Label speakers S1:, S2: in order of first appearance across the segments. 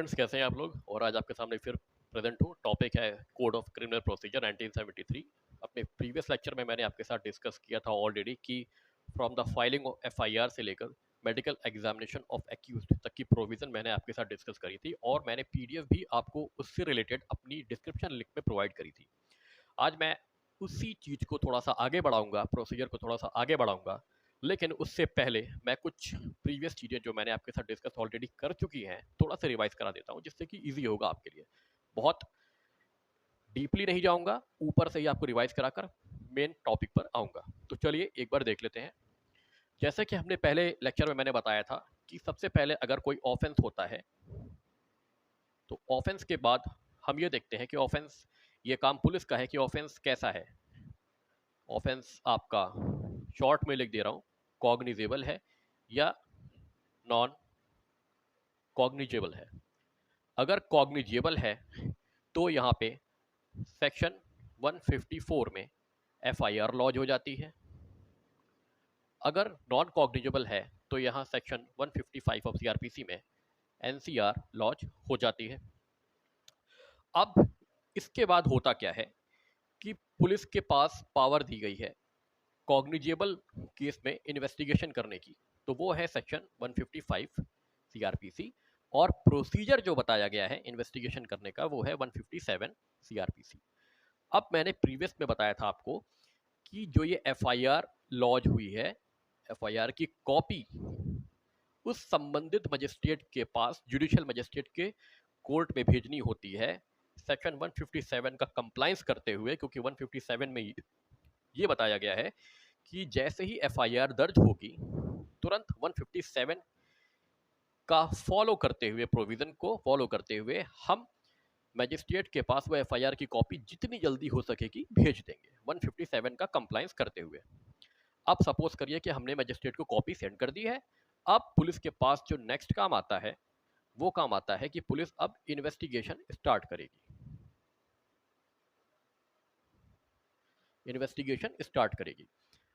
S1: Friends, कैसे हैं आप लोग। और आज आपके सामने फिर प्रेजेंट हूँ। टॉपिक है कोड ऑफ क्रिमिनल प्रोसीजर 1973। अपने प्रीवियस लेक्चर में मैंने आपके साथ डिस्कस किया था ऑलरेडी कि from the filing of FIR से लेकर मेडिकल एग्जामिनेशन ऑफ एक्यूज्ड तक की प्रोविजन मैंने आपके साथ डिस्कस करी थी, और मैंने पीडीएफ भी आपको उससे रिलेटेड अपनी डिस्क्रिप्शन लिंक में प्रोवाइड करी थी। आज मैं उसी चीज़ को थोड़ा सा आगे बढ़ाऊंगा, प्रोसीजर को थोड़ा सा आगे बढ़ाऊंगा, लेकिन उससे पहले मैं कुछ प्रीवियस चीज़ें जो मैंने आपके साथ डिस्कस ऑलरेडी कर चुकी हैं थोड़ा सा रिवाइज करा देता हूँ, जिससे कि इजी होगा आपके लिए। बहुत डीपली नहीं जाऊंगा, ऊपर से ही आपको रिवाइज कराकर मेन टॉपिक पर आऊंगा। तो चलिए एक बार देख लेते हैं। जैसे कि हमने पहले लेक्चर में मैंने बताया था कि सबसे पहले अगर कोई ऑफेंस होता है तो ऑफेंस के बाद हम ये देखते हैं कि ऑफेंस, ये काम पुलिस का है कि ऑफेंस कैसा है। ऑफेंस आपका शॉर्ट में लिख दे रहा हूँ, कॉग्निजेबल है या नॉन कॉग्निजेबल है। अगर कॉग्निजेबल है तो यहाँ पे सेक्शन 154 में एफआईआर लॉन्च हो जाती है। अगर नॉन कॉग्निजेबल है तो यहाँ सेक्शन 155 ऑफ सीआरपीसी में एनसीआर लॉन्च हो जाती है। अब इसके बाद होता क्या है कि पुलिस के पास पावर दी गई है कॉग्निजेबल केस में इन्वेस्टिगेशन करने की, तो वो है सेक्शन 155 सीआरपीसी, और प्रोसीजर जो बताया गया है इन्वेस्टिगेशन करने का वो है 157 सीआरपीसी। अब मैंने प्रीवियस में बताया था आपको कि जो ये एफआईआर लॉन्च हुई है, एफआईआर की कॉपी उस संबंधित मजिस्ट्रेट के पास, जुडिशियल मजिस्ट्रेट के कोर्ट में भेजनी होती है सेक्शन 157 का कंप्लायंस करते हुए, क्योंकि 157 में ये बताया गया है कि जैसे ही एफआईआर दर्ज होगी तुरंत 157 का फॉलो करते हुए, प्रोविजन को फॉलो करते हुए हम मजिस्ट्रेट के पास वो एफआईआर की कॉपी जितनी जल्दी हो सकेगी भेज देंगे 157 का कंप्लायंस करते हुए। अब सपोज करिए कि हमने मजिस्ट्रेट को कॉपी सेंड कर दी है। अब पुलिस के पास जो नेक्स्ट काम आता है वो काम आता है कि पुलिस अब इन्वेस्टिगेशन स्टार्ट करेगी। इन्वेस्टिगेशन स्टार्ट करेगी।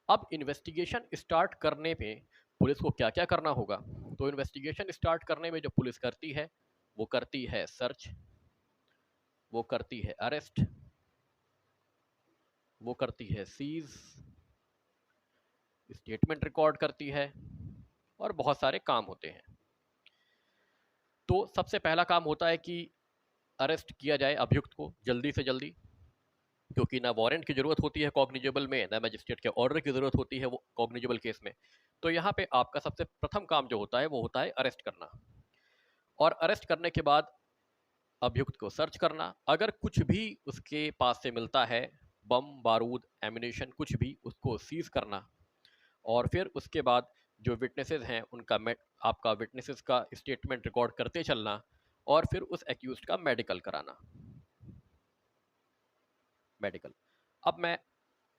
S1: अब इन्वेस्टिगेशन स्टार्ट करने में पुलिस को क्या क्या करना होगा। तो इन्वेस्टिगेशन स्टार्ट करने में जो पुलिस करती है वो करती है सर्च, वो करती है अरेस्ट, वो करती है सीज, स्टेटमेंट रिकॉर्ड करती है, और बहुत सारे काम होते हैं। तो सबसे पहला काम होता है कि अरेस्ट किया जाए अभियुक्त को जल्दी से जल्दी, क्योंकि ना वारंट की जरूरत होती है कॉग्निजेबल में, ना मजिस्ट्रेट के ऑर्डर की जरूरत होती है वो कॉग्निजेबल केस में। तो यहाँ पे आपका सबसे प्रथम काम जो होता है वो होता है अरेस्ट करना, और अरेस्ट करने के बाद अभियुक्त को सर्च करना। अगर कुछ भी उसके पास से मिलता है, बम बारूद एमिनेशन कुछ भी, उसको सीज करना, और फिर उसके बाद जो विटनेसेस हैं उनका आपका विटनेसेस का स्टेटमेंट रिकॉर्ड करते चलना, और फिर उस एक्यूज्ड का मेडिकल कराना। मेडिकल, अब मैं,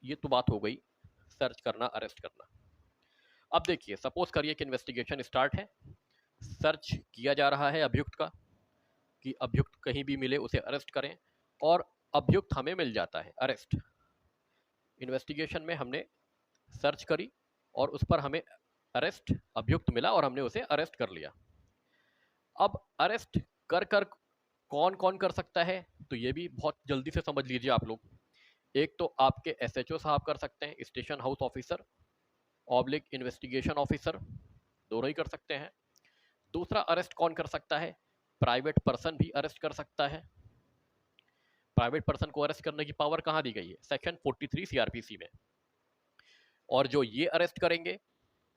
S1: ये तो बात हो गई सर्च करना, अरेस्ट करना। अब देखिए, सपोज करिए कि इन्वेस्टिगेशन स्टार्ट है, सर्च किया जा रहा है अभियुक्त का कि अभियुक्त कहीं भी मिले उसे अरेस्ट करें, और अभियुक्त हमें मिल जाता है अरेस्ट। इन्वेस्टिगेशन में हमने सर्च करी और उस पर हमें अरेस्ट अभियुक्त मिला और हमने उसे अरेस्ट कर लिया। अब अरेस्ट कर कर कौन कौन कर सकता है, तो ये भी बहुत जल्दी से समझ लीजिए आप लोग। एक तो आपके एसएचओ साहब कर सकते हैं, station house officer oblique investigation officer, दोनों ही कर सकते हैं। दूसरा अरेस्ट कौन कर सकता है, प्राइवेट पर्सन भी अरेस्ट कर सकता है। प्राइवेट पर्सन को अरेस्ट करने की पावर कहां दी गई है, सेक्शन 43 सीआरपीसी में। और जो ये अरेस्ट करेंगे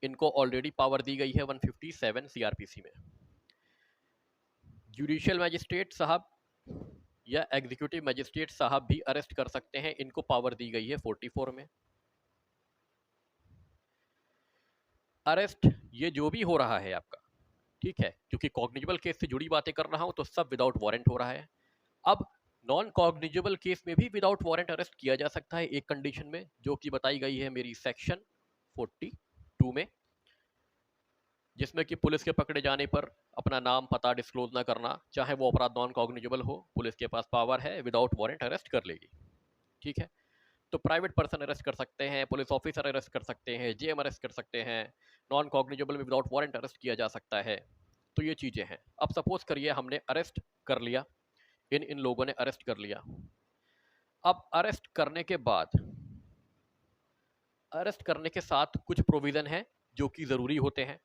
S1: इनको ऑलरेडी पावर दी गई है 157 सीआरपीसी में। जुडिशियल मैजिस्ट्रेट साहब या एग्जीक्यूटिव मैजिस्ट्रेट साहब भी अरेस्ट कर सकते हैं, इनको पावर दी गई है 44 में। अरेस्ट ये जो भी हो रहा है आपका, ठीक है, क्योंकि कॉग्निजेबल केस से जुड़ी बातें कर रहा हूं तो सब विदाउट वारंट हो रहा है। अब नॉन कॉग्निजेबल केस में भी विदाउट वारंट अरेस्ट किया जा सकता है एक कंडीशन में, जो कि बताई गई है मेरी सेक्शन 42 में, जिसमें कि पुलिस के पकड़े जाने पर अपना नाम पता डिस्क्लोज ना करना, चाहे वो अपराध नॉन कॉग्निजेबल हो, पुलिस के पास पावर है विदाउट वारंट अरेस्ट कर लेगी। ठीक है, तो प्राइवेट पर्सन अरेस्ट कर सकते हैं, पुलिस ऑफिसर अरेस्ट कर सकते हैं, जेएम अरेस्ट कर सकते हैं, नॉन कॉग्निजेबल में विदाउट वारंट अरेस्ट किया जा सकता है। तो ये चीजें हैं। अब सपोज करिए हमने अरेस्ट कर लिया, इन लोगों ने अरेस्ट कर लिया। अब अरेस्ट करने के बाद, अरेस्ट करने के साथ कुछ प्रोविजन है जो कि जरूरी होते हैं,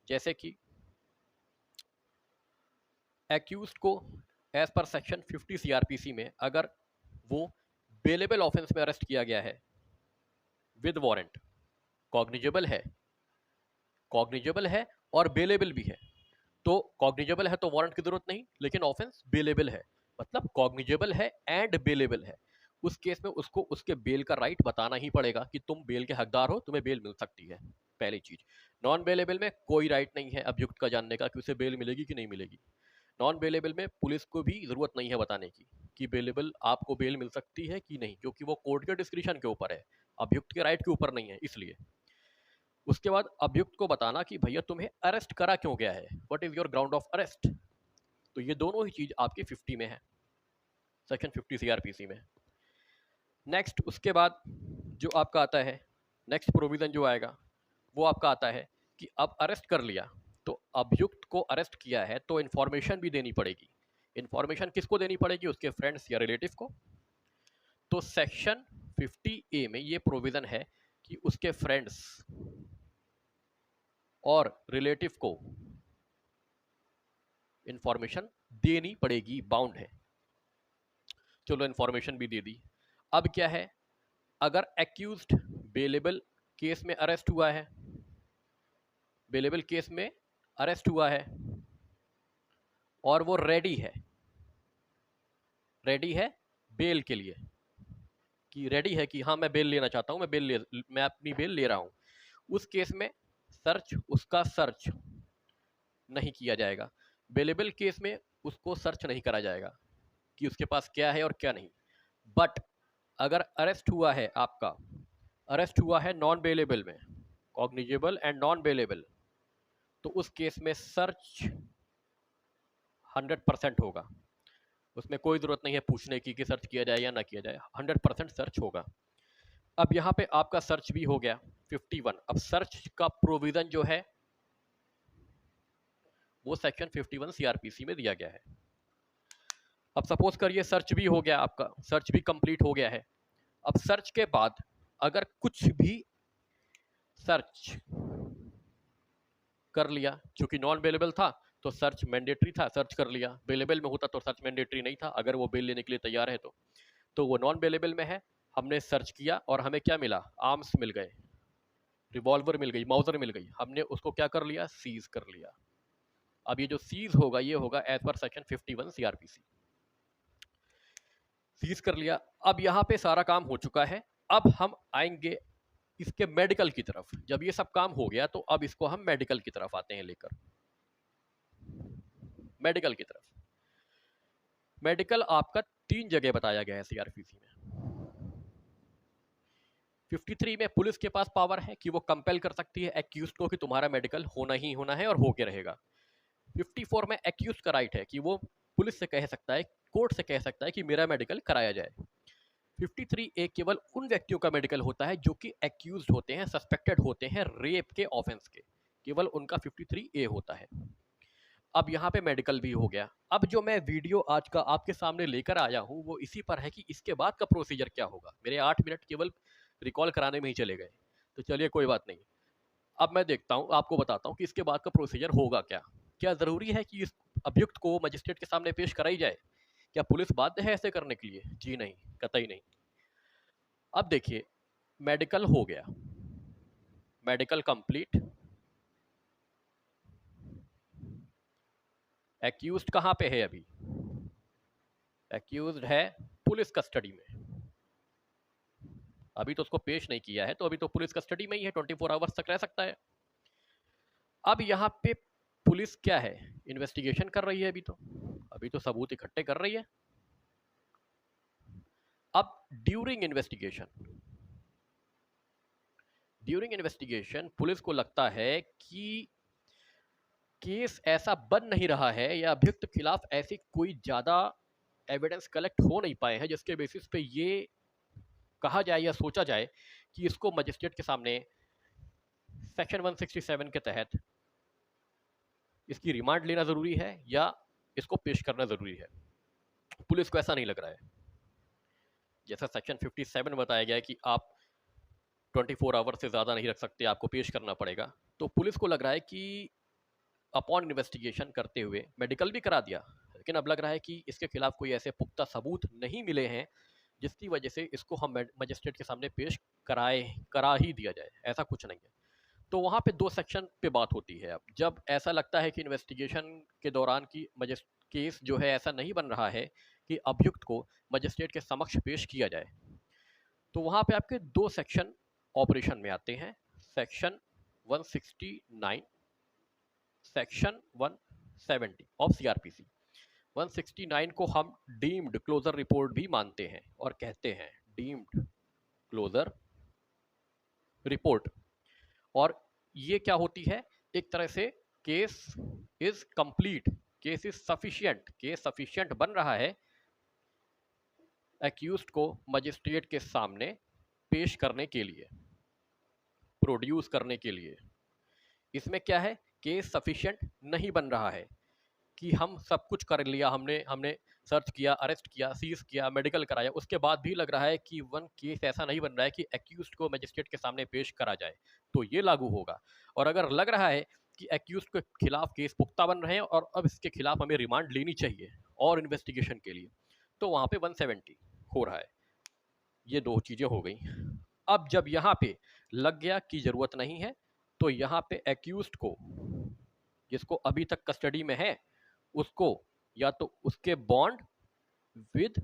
S1: जैसे कि एक्यूज्ड को एज पर सेक्शन 50 सीआरपीसी में अगर वो बेलेबल ऑफेंस में अरेस्ट किया गया है विद वारंट, कॉग्निजेबल है, कॉग्निजेबल है और बेलेबल भी है, तो कॉग्निजेबल है तो वारंट की जरूरत नहीं, लेकिन ऑफेंस बेलेबल है, मतलब कॉग्निजेबल है एंड बेलेबल है, उस केस में उसको उसके बेल का राइट बताना ही पड़ेगा कि तुम बेल के हकदार हो, तुम्हें बेल मिल सकती है। पहली चीज, नॉन बेलेबल में कोई राइट नहीं है अभियुक्त का जानने का कि उसे बेल मिलेगी कि नहीं मिलेगी। नॉन बेलेबल में पुलिस को भी जरूरत नहीं है बताने की कि बेलेबल आपको बेल मिल सकती है कि नहीं, क्योंकि वो कोर्ट के डिस्क्रिप्शन के ऊपर है, अभियुक्त के राइट के ऊपर नहीं है, इसलिए। उसके बाद अभियुक्त को बताना कि भैया तुम्हें अरेस्ट करा क्यों गया है, what is your ground of arrest. तो ये दोनों ही चीज आपकी 50 में है, सेक्शन 50 सीआरपीसी में। नेक्स्ट उसके बाद जो आपका आता है, नेक्स्ट प्रोविजन जो आएगा वो आपका आता है कि अब अरेस्ट कर लिया तो अभियुक्त को अरेस्ट किया है तो इंफॉर्मेशन भी देनी पड़ेगी। इंफॉर्मेशन किसको देनी पड़ेगी, उसके फ्रेंड्स या रिलेटिव को। तो सेक्शन 50A में ये प्रोविजन है कि उसके फ्रेंड्स और रिलेटिव को इंफॉर्मेशन देनी पड़ेगी, बाउंड है। चलो इंफॉर्मेशन भी दे दी। अब क्या है, अगर एक्यूज्ड बेलेबल केस में अरेस्ट हुआ है, बेलेबल केस में अरेस्ट हुआ है और वो रेडी है, रेडी है बेल के लिए, कि रेडी है कि हाँ मैं बेल लेना चाहता हूं, मैं अपनी बेल ले रहा हूं, उस केस में सर्च, उसका सर्च नहीं किया जाएगा। बेलेबल केस में उसको सर्च नहीं करा जाएगा कि उसके पास क्या है और क्या नहीं। बट अगर अरेस्ट हुआ है आपका, अरेस्ट हुआ है नॉन बेलेबल में, कॉग्निजेबल एंड नॉन बेलेबल, तो उस केस में सर्च 100% होगा, उसमें कोई जरूरत नहीं है पूछने की कि सर्च किया जाए या ना किया जाए, 100% सर्च होगा। अब यहाँ पे आपका सर्च भी हो गया 51। अब सर्च का प्रोविजन जो है वो सेक्शन 51 सीआरपीसी में दिया गया है। अब सपोज करिए सर्च भी हो गया, आपका सर्च भी कंप्लीट हो गया है। अब सर्च के बाद अगर कुछ भी सर्च कर लिया, क्योंकि नॉन अवेलेबल था तो सर्च मैंडेटरी था, सर्च कर लिया, अवेलेबल में होता तो सर्च मैंडेटरी नहीं था, अगर वो बेल लेने के लिए तैयार है तो वो नॉन अवेलेबल में है, हमने सर्च किया और हमें क्या मिला, आर्म्स मिल गए, रिवॉल्वर मिल गई, माउजर मिल गई, हमने उसको क्या कर लिया, सीज कर लिया। अब ये जो सीज होगा ये होगा as per section 51 CrPC, seize कर लिया। अब यहाँ पे सारा काम हो चुका है, अब हम आएंगे इसके मेडिकल की तरफ। जब ये सब काम हो गया तो अब इसको हम मेडिकल की तरफ आते हैं लेकर, मेडिकल की तरफ। मेडिकल आपका 3 जगह बताया गया है सीआरपीसी में। 53 में पुलिस के पास पावर है कि वो कंपेल कर सकती है एक्यूज्ड को कि तुम्हारा मेडिकल होना ही होना है और होके रहेगा। 54 में एक्यूज्ड का राइट है कि वो पुलिस से कह सकता है, कोर्ट से कह सकता है कि मेरा मेडिकल कराया जाए। 53A केवल उन व्यक्तियों का मेडिकल होता है जो कि एक्यूज्ड होते हैं, सस्पेक्टेड होते हैं रेप के ऑफेंस के, केवल उनका 53A होता है। अब यहाँ पे मेडिकल भी हो गया। अब जो मैं वीडियो आज का आपके सामने लेकर आया हूँ वो इसी पर है कि इसके बाद का प्रोसीजर क्या होगा। मेरे 8 मिनट केवल रिकॉल कराने में ही चले गए, तो चलिए कोई बात नहीं। अब मैं देखता हूँ, आपको बताता हूँ कि इसके बाद का प्रोसीजर होगा क्या। क्या जरूरी है कि इस अभियुक्त को मजिस्ट्रेट के सामने पेश कराई जाए? क्या पुलिस बाध्य है ऐसे करने के लिए? जी नहीं, कतई नहीं। अब देखिए, मेडिकल हो गया, मेडिकल कंप्लीट, एक्यूज्ड कहाँ पे है अभी? एक्यूज्ड है पुलिस कस्टडी में, अभी तो उसको पेश नहीं किया है, तो अभी तो पुलिस कस्टडी में ही है, 24 आवर्स तक रह सकता है। अब यहाँ पे पुलिस क्या है, इन्वेस्टिगेशन कर रही है अभी तो सबूत इकट्ठे कर रही है। अब ड्यूरिंग इन्वेस्टिगेशन पुलिस को लगता है कि केस ऐसा बन नहीं रहा है या अभियुक्त के खिलाफ ऐसी कोई ज्यादा एविडेंस कलेक्ट हो नहीं पाए हैं जिसके बेसिस पे ये कहा जाए या सोचा जाए कि इसको मजिस्ट्रेट के सामने सेक्शन 167 के तहत इसकी रिमांड लेना ज़रूरी है या इसको पेश करना ज़रूरी है? पुलिस को ऐसा नहीं लग रहा है। जैसा सेक्शन 57 में बताया गया है कि आप 24 आवर से ज़्यादा नहीं रख सकते, आपको पेश करना पड़ेगा। तो पुलिस को लग रहा है कि अपॉन इन्वेस्टिगेशन करते हुए मेडिकल भी करा दिया, लेकिन अब लग रहा है कि इसके खिलाफ कोई ऐसे पुख्ता सबूत नहीं मिले हैं जिसकी वजह से इसको हम मजिस्ट्रेट के सामने पेश करा ही दिया जाए, ऐसा कुछ नहीं है। तो वहाँ पे दो सेक्शन पे बात होती है। अब जब ऐसा लगता है कि इन्वेस्टिगेशन के दौरान की केस जो है ऐसा नहीं बन रहा है कि अभियुक्त को मजिस्ट्रेट के समक्ष पेश किया जाए, तो वहाँ पे आपके दो सेक्शन ऑपरेशन में आते हैं। Section 169, section 170 of CrPC. 169 को हम डीम्ड क्लोजर रिपोर्ट भी मानते हैं और कहते हैं डीम्ड क्लोजर रिपोर्ट। और ये क्या होती है? एक तरह से case is complete, case is sufficient, case sufficient बन रहा है एक्यूज्ड को मजिस्ट्रेट के सामने पेश करने के लिए, प्रोड्यूस करने के लिए। इसमें क्या है? केस सफिशिएंट नहीं बन रहा है कि हम सब कुछ कर लिया, हमने सर्च किया, अरेस्ट किया, सीज किया, मेडिकल कराया, उसके बाद भी लग रहा है कि वन केस ऐसा नहीं बन रहा है कि एक्यूज्ड को मजिस्ट्रेट के सामने पेश करा जाए, तो ये लागू होगा। और अगर लग रहा है कि एक्यूज्ड के खिलाफ केस पुख्ता बन रहे हैं और अब इसके खिलाफ हमें रिमांड लेनी चाहिए और इन्वेस्टिगेशन के लिए, तो वहां पे 170 हो रहा है। ये दो चीजें हो गई। अब जब यहाँ पे लग गया कि जरूरत नहीं है, तो यहाँ पे एक्यूज्ड को, जिसको अभी तक कस्टडी में है, उसको या तो उसके bond with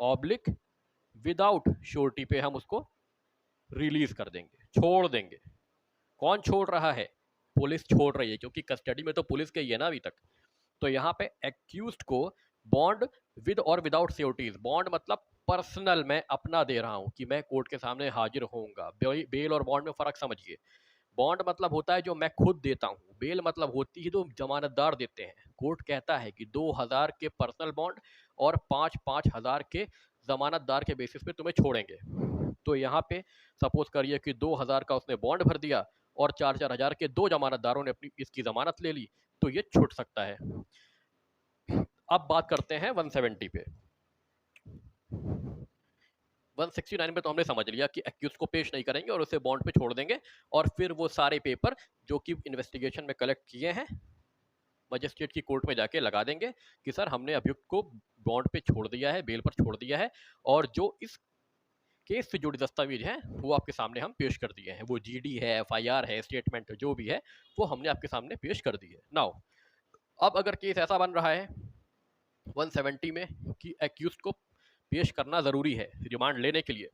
S1: oblique without surety पे हम उसको रिलीज कर देंगे, छोड़ देंगे। कौन छोड़ रहा है? पुलिस छोड़ रही है, क्योंकि कस्टडी में तो पुलिस के ही है ना अभी तक। तो यहाँ पे एक्यूज्ड को बॉन्ड विद और विदाउट सिक्योरिटीज, बॉन्ड मतलब पर्सनल मैं अपना दे रहा हूं कि मैं कोर्ट के सामने हाजिर होऊंगा। बेल और बॉन्ड में फर्क समझिए। बॉन्ड मतलब होता है जो मैं खुद देता हूं, बेल मतलब होती है जो जमानतदार देते हैं। कोर्ट कहता है कि 2000 के पर्सनल बॉन्ड और 5,000 के जमानतदार के बेसिस पे तुम्हें छोड़ेंगे। तो यहाँ पे सपोज करिए कि 2000 का उसने बॉन्ड भर दिया और 4,000 के दो जमानतदारों ने अपनी इसकी जमानत ले ली, तो ये छूट सकता है। अब बात करते हैं 170 पे। 169 में तो हमने समझ लिया कि एक्यूज को पेश नहीं करेंगे और उसे बॉन्ड पे छोड़ देंगे, और फिर वो सारे पेपर जो कि इन्वेस्टिगेशन में कलेक्ट किए हैं मजिस्ट्रेट की कोर्ट में जाके लगा देंगे कि सर हमने अभियुक्त को बॉन्ड पे छोड़ दिया है, बेल पर छोड़ दिया है, और जो इस केस से जुड़े दस्तावेज हैं वो आपके सामने हम पेश कर दिए हैं। वो जीडी है, एफआईआर है, स्टेटमेंट जो भी है वो हमने आपके सामने पेश कर दी है। नाउ अब अगर केस ऐसा बन रहा है 170 में कि एक्यूज्ड को पेश करना जरूरी है रिमांड लेने के लिए,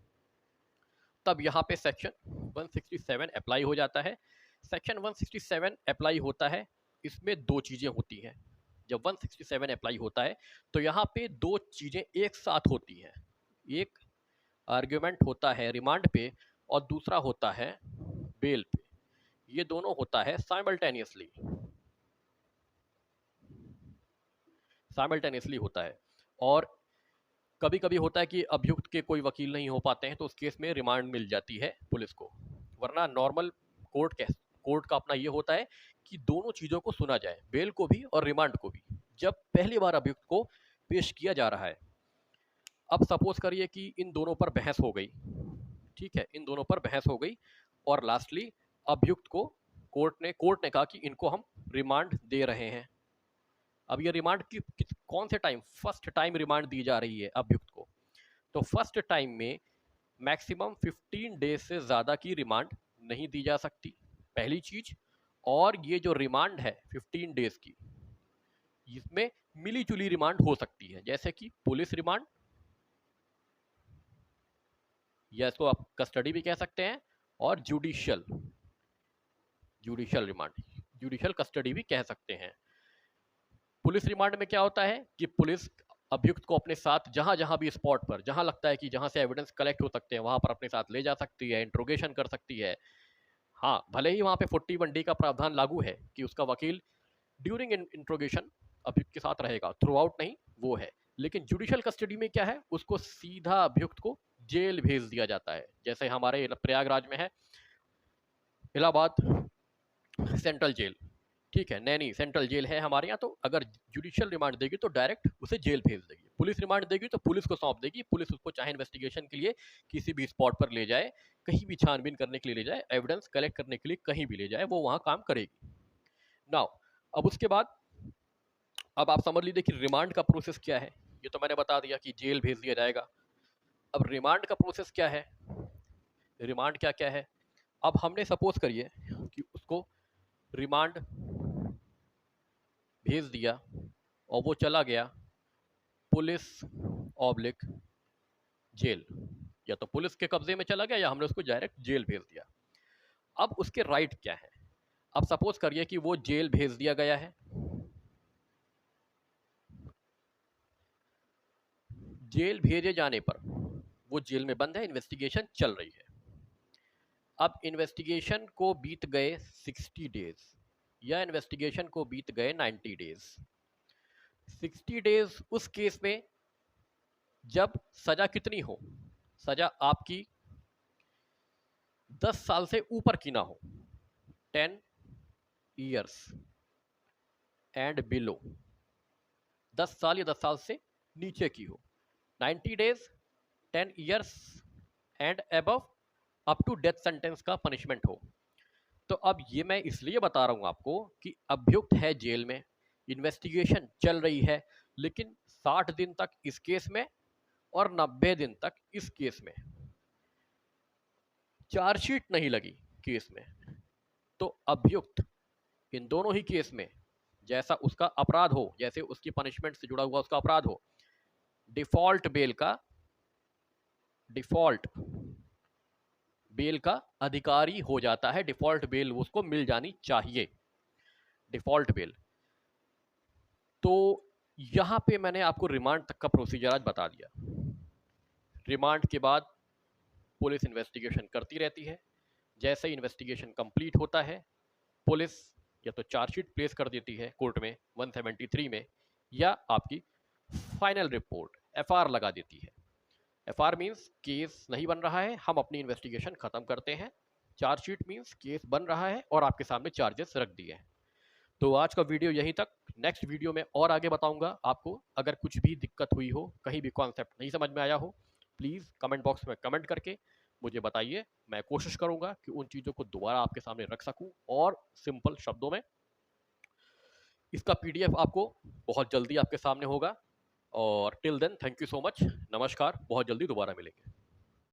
S1: तब यहाँ पे सेक्शन 167 अप्लाई हो जाता है। सेक्शन 167 अप्लाई होता है, इसमें दो चीजें होती हैं। जब 167 अप्लाई होता है तो यहाँ पे दो चीजें एक साथ होती हैं। एक आर्ग्यूमेंट होता है रिमांड पे और दूसरा होता है बेल पे। ये दोनों होता है साइमल्टेनियसली होता है। और कभी कभी होता है कि अभियुक्त के कोई वकील नहीं हो पाते हैं तो उस केस में रिमांड मिल जाती है पुलिस को, वरना नॉर्मल कोर्ट का अपना ये होता है कि दोनों चीजों को सुना जाए, बेल को भी और रिमांड को भी, जब पहली बार अभियुक्त को पेश किया जा रहा है। अब सपोज करिए कि इन दोनों पर बहस हो गई, ठीक है, इन दोनों पर बहस हो गई और लास्टली अभियुक्त को कोर्ट ने कहा कि इनको हम रिमांड दे रहे हैं। अब ये रिमांड की कौन से टाइम? फर्स्ट टाइम रिमांड दी जा रही है अभियुक्त को, तो फर्स्ट टाइम में मैक्सिमम 15 डेज से ज्यादा की रिमांड नहीं दी जा सकती, पहली चीज। और ये जो रिमांड है 15 डेज की, इसमें मिली जुली रिमांड हो सकती है, जैसे कि पुलिस रिमांड, या इसको आप कस्टडी भी कह सकते हैं, और जुडिशियल रिमांड, जुडिशियल कस्टडी भी कह सकते हैं। पुलिस रिमांड में क्या होता है कि पुलिस अभियुक्त को अपने साथ जहां जहां भी स्पॉट पर, जहां लगता है कि जहां से एविडेंस कलेक्ट हो सकते हैं वहां पर अपने साथ ले जा सकती है, इंट्रोगेशन कर सकती है। हाँ, भले ही वहां पे 41D का प्रावधान लागू है कि उसका वकील ड्यूरिंग इंट्रोगेशन अभियुक्त के साथ रहेगा, थ्रू आउट नहीं, वो है। लेकिन जुडिशियल कस्टडी में क्या है? उसको सीधा अभियुक्त को जेल भेज दिया जाता है, जैसे हमारे प्रयागराज में है इलाहाबाद सेंट्रल जेल, ठीक है, नैनी सेंट्रल जेल है हमारे यहाँ, तो अगर जुडिशियल रिमांड देगी तो डायरेक्ट उसे जेल भेज देगी। पुलिस रिमांड देगी तो पुलिस को सौंप देगी, पुलिस उसको चाहे इन्वेस्टिगेशन के लिए किसी भी स्पॉट पर ले जाए, कहीं भी छानबीन करने के लिए ले जाए, एविडेंस कलेक्ट करने के लिए कहीं भी ले जाए, वो वहाँ काम करेगी। नाउ अब उसके बाद अब आप समझ लीजिए कि रिमांड का प्रोसेस क्या है। ये तो मैंने बता दिया कि जेल भेज दिया जाएगा। अब रिमांड का प्रोसेस क्या है, रिमांड क्या क्या है। अब हमने सपोज करिए कि उसको रिमांड भेज दिया और वो चला गया पुलिस ऑब्लिक जेल, या तो पुलिस के कब्जे में चला गया या हमने उसको डायरेक्ट जेल भेज दिया। अब उसके राइट क्या है। अब सपोज करिए कि वो जेल भेज दिया गया है, जेल भेजे जाने पर वो जेल में बंद है, इन्वेस्टिगेशन चल रही है। अब इन्वेस्टिगेशन को बीत गए 60 डेज या इन्वेस्टिगेशन को बीत गए 90 डेज। 60 डेज उस केस में जब सजा कितनी हो, सजा आपकी 10 साल से ऊपर की ना हो, 10 ईयर्स एंड बिलो, 10 साल या 10 साल से नीचे की हो। 90 days, 10 years and above, up to death sentence का पनिशमेंट हो। तो अब ये मैं इसलिए बता रहा हूं आपको कि अभियुक्त है जेल में, इन्वेस्टिगेशन चल रही है, लेकिन 60 दिन तक इस केस में और 90 दिन तक इस केस में चार्जशीट नहीं लगी केस में। तो अभियुक्त इन दोनों ही केस में जैसा उसका अपराध हो, जैसे उसकी पनिशमेंट से जुड़ा हुआ उसका अपराध हो, डिफॉल्ट बेल का अधिकारी हो जाता है। डिफॉल्ट बेल उसको मिल जानी चाहिए, डिफॉल्ट बेल। तो यहां पे मैंने आपको रिमांड तक का प्रोसीजर आज बता दिया। रिमांड के बाद पुलिस इन्वेस्टिगेशन करती रहती है। जैसे इन्वेस्टिगेशन कंप्लीट होता है, पुलिस या तो चार्जशीट प्लेस कर देती है कोर्ट में 173 में, या आपकी फाइनल रिपोर्ट एफआर लगा देती है। एफआर मीन्स केस नहीं बन रहा है, हम अपनी इन्वेस्टिगेशन खत्म करते हैं। चार्जशीट मीन्स केस बन रहा है और आपके सामने चार्जेस रख दिए हैं। तो आज का वीडियो यहीं तक। नेक्स्ट वीडियो में और आगे बताऊंगा आपको। अगर कुछ भी दिक्कत हुई हो, कहीं भी कॉन्सेप्ट नहीं समझ में आया हो, प्लीज़ कमेंट बॉक्स में कमेंट करके मुझे बताइए। मैं कोशिश करूंगा कि उन चीज़ों को दोबारा आपके सामने रख सकूं और सिंपल शब्दों में। इसका पीडीएफ आपको बहुत जल्दी आपके सामने होगा। और till then thank you so much, नमस्कार, बहुत जल्दी दोबारा मिलेंगे।